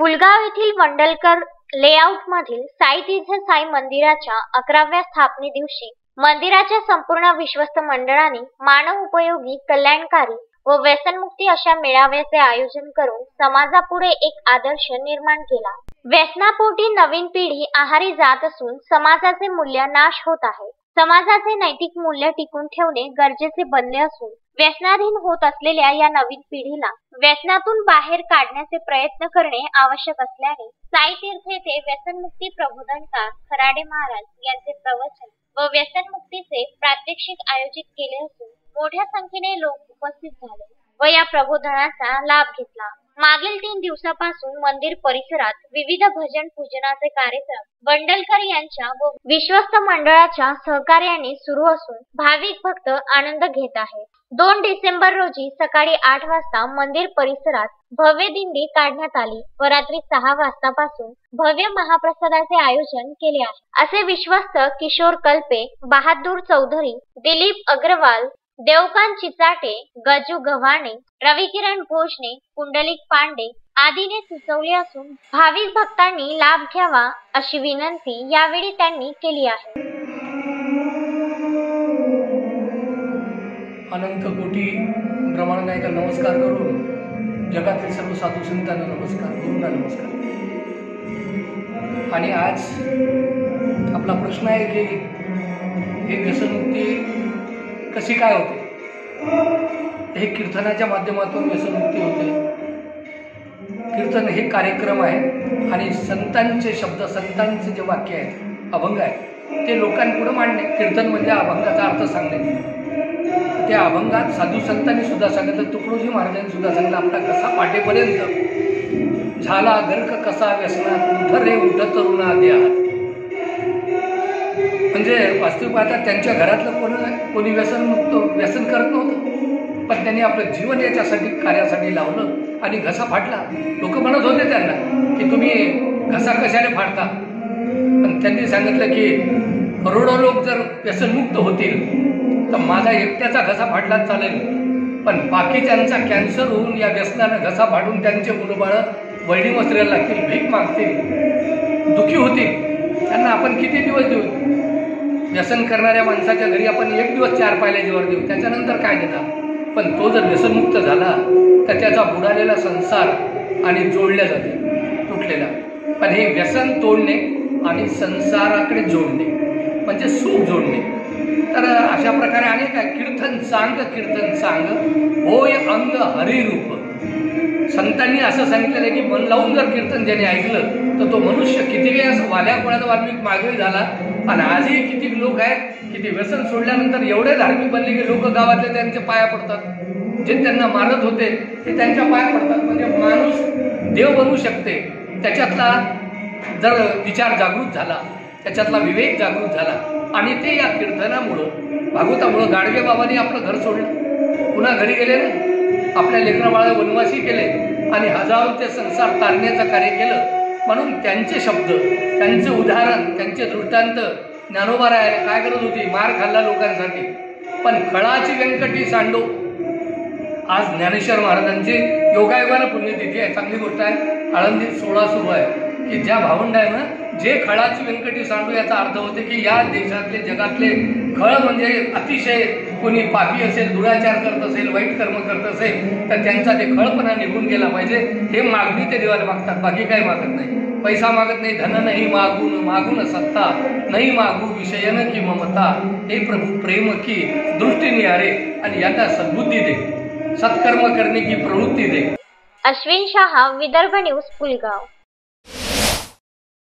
पुलगाव येथील वंडलकर लेआउट मधील साई तीर्थ साई मंदिराच्या 11व्या स्थापने दिवशी मंदिराच्या संपूर्ण विश्वस्त मंडळाने मानव उपयोगी, कल्याणकारी व व्यसनमुक्ती अशा मेळाव्याचे आयोजन करून समाजापुढे एक आदर्श निर्माण केला। व्यसनापोटी नवीन पिढी आहारी जात असून समाजाचे मूल्य नाश होत आहे। समाजाचे नैतिक मूल्य टिकून ठेवणे गरजेचे बनले असून व्यसनाधीन होत असलेल्या या नवीन पिढीला व्यसनातून बाहेर काढण्याचे प्रयत्न करणे आवश्यक असल्याने साई तीर्थ येथे व्यसनमुक्ती प्रबोधनकार खराडे महाराज यांचे प्रवचन व व्यसनमुक्तीचे प्रात्यक्षिक आयोजित केले असून मोठ्या संख्येने लोक उपस्थित झाले व या प्रबोधनाचा लाभ घेतला। मागील 3 दिवसापासून मंदिर परिसरात विविध भजन पूजनाचे कार्यक्रम वंडलकर यांच्या व विश्वस्त मंडळाच्या सहकार्याने सुरू असून भाविक भक्त आनंद घेत आहेत। 2 डिसेंबर रोजी सकाळी 8 वाजता मंदिर परिसरात भव्य दिंडी काढण्यात आली व रात्री 6 वाजतापासून भव्य महाप्रसादाचे आयोजन केले आहे, असे विश्वस्त किशोर कल्पे, बहादूर चौधरी, दिलीप अग्रवाल, देवकांत चिचाटे, गजू गव्हाणे, रविकिरण भोसने, पुंडलिक पांडे आदीने सुचवले असून भाविक भक्तांनी लाभ घ्यावा अशी विनंती यावेळी त्यांनी केली आहे। अनंत कोटी ब्रह्मांडाला नमस्कार करून जगातील सर्व साधू संतांना नमस्कार, गुरूंना नमस्कार। आणि आज आपला प्रश्न आहे की हे व्यसनमुक्ती कशी काय होते। हे कीर्तनाच्या माध्यमातून व्यसनमुक्ती होते। कीर्तन हे कार्यक्रम आहे आणि संतांचे शब्द, संतांचे जे वाक्य आहेत, अभंग आहे, ते लोकांपुढे मांडणे। कीर्तन म्हणजे अभंगाचा अर्थ सांगणे। त्या अभंगात साधू संतांनी सुद्धा सांगितलं, तुकडोजी महाराजांनी सुद्धा सांगितलं, आपला कसा पाठेपर्यंत झाला गर्क कसा व्यसनात, उठ रे उठ तरुणा देहात। म्हणजे वास्तविक पाहता त्यांच्या घरातलं कोणी व्यसन करत नव्हतं, पण त्यांनी आपलं जीवन याच्यासाठी कार्यासाठी लावलं आणि घसा फाटला। लोक म्हणत होते त्यांना की तुम्ही घसा कशाने फाडता, पण त्यांनी सांगितलं की करोडो लोक जर व्यसनमुक्त होतील तर माझा एकट्याचा घसा फाटला चालेल, पण बाकीच्यांचा कॅन्सर होऊन या व्यसनानं घसा फाडून त्यांचे मुलंबाळं वैणी वस्त्राला लागतील, भीक मागतील, दुखी होतील। त्यांना आपण किती दिवस देऊ? व्यसन करणाऱ्या माणसाच्या घरी आपण 1 दिवस 4 पायल्याजीवर देऊ, त्याच्यानंतर काय देणार? पण तो जर व्यसनमुक्त झाला तर त्याचा बुडालेला संसार आणि जोडल्या जाते, तुटलेला। पण हे व्यसन तोडणे आणि संसाराकडे जोडणे म्हणजे सुख जोडणे। तर अशा प्रकारे अनेक आहे। कीर्तन सांग होय अंग हरिरूप। संतांनी असं सांगितलेलं आहे की मन लावून जर कीर्तन ज्याने ऐकलं तर तो मनुष्य किती वेळा वाल्या कोणाचा वाल्मिक मागे झाला। आणि आजही किती लोक आहेत की ते व्यसन सोडल्यानंतर एवढे धार्मिक बनले की लोक गावातले त्यांचे पाया पडतात, जे त्यांना मारत होते ते त्यांच्या पाया पडतात। म्हणजे माणूस देव बनू शकते त्याच्यातला जर विचार जागृत झाला, त्याच्यातला विवेक जागृत झाला। आणि ते या कीर्तनामुळं, भागवतामुळं गाडगे बाबांनी आपलं घर सोडलं, पुन्हा घरी गेले ना, आपल्या लेकराबाळा वनवासी केले आणि हजारोचे संसार तारण्याचं कार्य केलं। म्हणून त्यांचे शब्द, त्यांचे उदाहरण, त्यांचे दृष्टांत ज्ञानोबा राहायला काय करत होती? मार खाल्ला लोकांसाठी, पण खळाची व्यंकटी सांडो। आज ज्ञानेश्वर महाराजांची योगायोगानं पुण्यतिथी आहे, चांगली गोष्ट आहे। आळंदीत 16 सुरू आहे की ज्या भावंडानं जे खळाची व्यंकटी सांडो, याचा अर्थ होते की या देशातले, जगातले खळ म्हणजे अतिशय कोणी पापी असेल, दुराचार करत असेल, वाईट कर्म करत असेल तर त्यांचा ते खळपणा निघून गेला पाहिजे। हे मागणी ते देवाला मागतात, बाकी काही मागत नाही। पैसा मागत नाही, धन नाही मागून सत्ता नाही, मागू विषयन की ममता। हे प्रभू प्रेम की दृष्टी निहारे आणि यांना सद्बुद्धी दे, सत्कर्म करने की प्रवृत्ती दे। अश्विन शाह, विदर्भ न्यूज, पुलगाव।